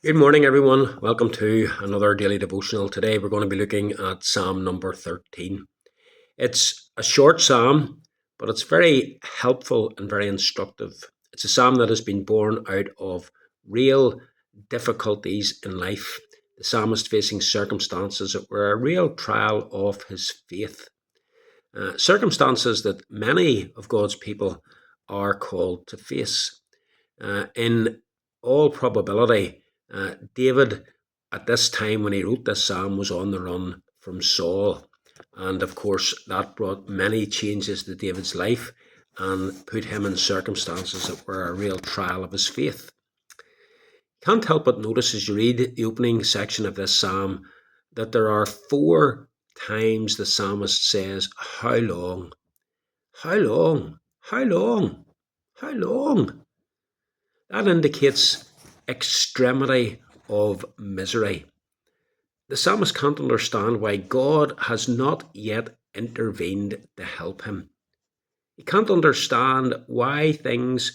Good morning, everyone. Welcome to another daily devotional. Today, we're going to be looking at Psalm number 13. It's a short psalm, but it's very helpful and very instructive. It's a psalm that has been born out of real difficulties in life. The psalmist facing circumstances that were a real trial of his faith. Circumstances that many of God's people are called to face. In all probability, David, at this time when he wrote this psalm, was on the run from Saul. And of course, that brought many changes to David's life and put him in circumstances that were a real trial of his faith. Can't help but notice as you read the opening section of this psalm that there are 4 times the psalmist says, "How long? How long? How long? How long?" That indicates extremity of misery. The psalmist can't understand why God has not yet intervened to help him. He can't understand why things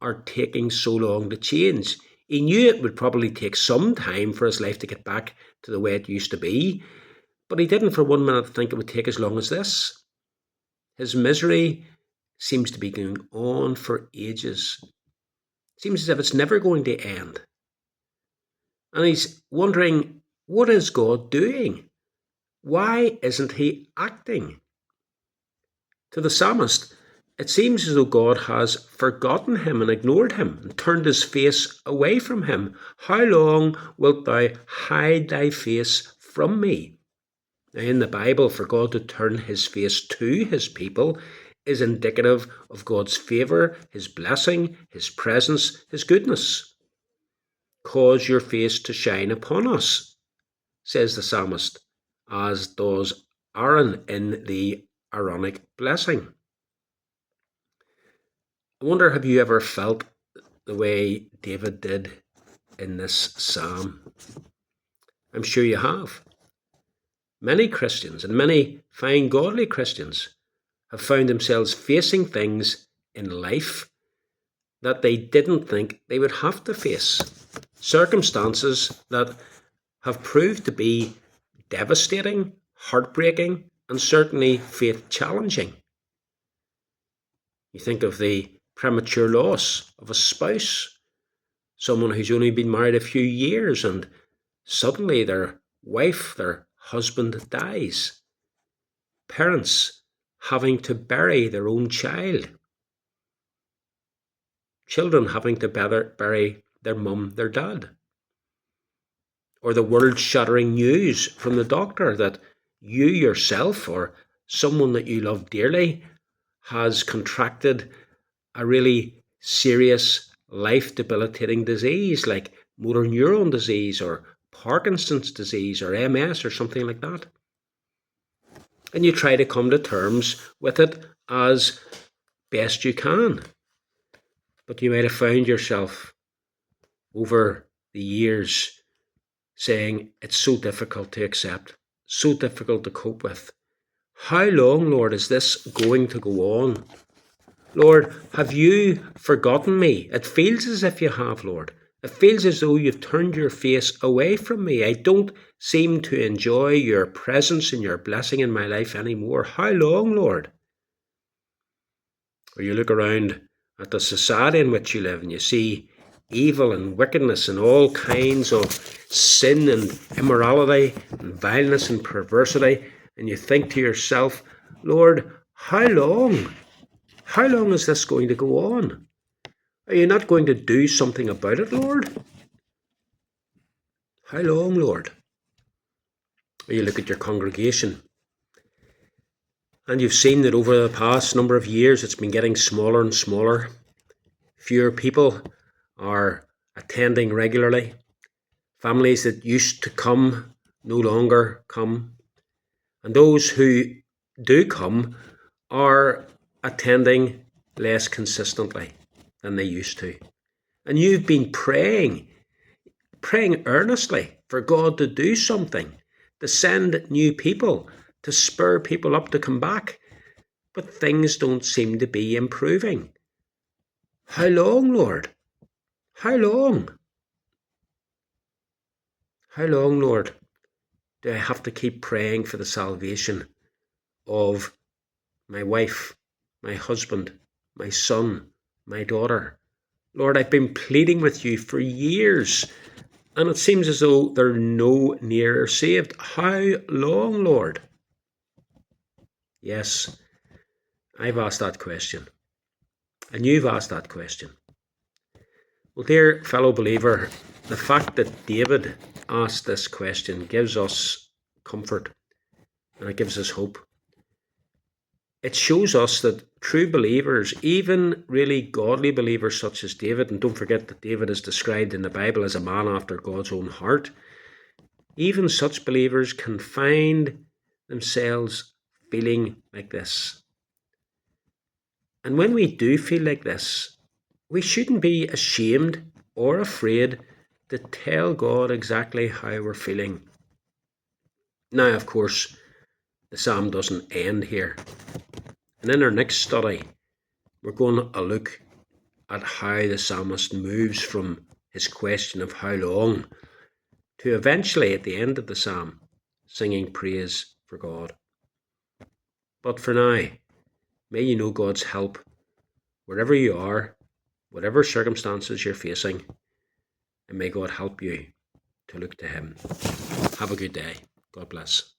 are taking so long to change. He knew it would probably take some time for his life to get back to the way it used to be, but he didn't for 1 minute think it would take as long as this. His misery seems to be going on for ages. Seems as if it's never going to end. And he's wondering, what is God doing? Why isn't he acting? To the psalmist, it seems as though God has forgotten him and ignored him and turned his face away from him. How long wilt thou hide thy face from me? Now, in the Bible, for God to turn his face to his people is indicative of God's favour, his blessing, his presence, his goodness. Cause your face to shine upon us, says the psalmist, as does Aaron in the Aaronic blessing. I wonder, have you ever felt the way David did in this psalm? I'm sure you have. Many Christians and many fine godly Christians have found themselves facing things in life that they didn't think they would have to face. Circumstances that have proved to be devastating, heartbreaking, and certainly faith challenging. You think of the premature loss of a spouse, someone who's only been married a few years and suddenly their wife, their husband dies. Parents having to bury their own child. Children having to bury their mum, their dad. Or the world-shattering news from the doctor that you yourself or someone that you love dearly has contracted a really serious life-debilitating disease like motor neuron disease or Parkinson's disease or MS or something like that. And you try to come to terms with it as best you can. But you might have found yourself over the years saying, it's so difficult to accept, so difficult to cope with. How long, Lord, is this going to go on? Lord, have you forgotten me? It feels as if you have, Lord. It feels as though you've turned your face away from me. I don't seem to enjoy your presence and your blessing in my life anymore. How long, Lord? Or you look around at the society in which you live and you see evil and wickedness and all kinds of sin and immorality and vileness and perversity, and you think to yourself, Lord, how long? How long is this going to go on? Are you not going to do something about it, Lord? How long, Lord? Or you look at your congregation and you've seen that over the past number of years it's been getting smaller and smaller. Fewer people are attending regularly. Families that used to come no longer come. And those who do come are attending less consistently than they used to. And you've been praying earnestly for God to do something, to send new people, to spur people up to come back. But things don't seem to be improving. How long, Lord? How long? How long, Lord, do I have to keep praying for the salvation of my wife, my husband, my son, my daughter? Lord, I've been pleading with you for years, and it seems as though they're no nearer saved. How long, Lord? Yes, I've asked that question, and you've asked that question. Well, dear fellow believer, the fact that David asked this question gives us comfort, and it gives us hope. It shows us that true believers, even really godly believers such as David, and don't forget that David is described in the Bible as a man after God's own heart, even such believers can find themselves feeling like this. And when we do feel like this, we shouldn't be ashamed or afraid to tell God exactly how we're feeling. Now, of course, the psalm doesn't end here. And in our next study, we're going to look at how the psalmist moves from his question of how long to eventually, at the end of the psalm, singing praise for God. But for now, may you know God's help wherever you are, whatever circumstances you're facing, and may God help you to look to Him. Have a good day. God bless.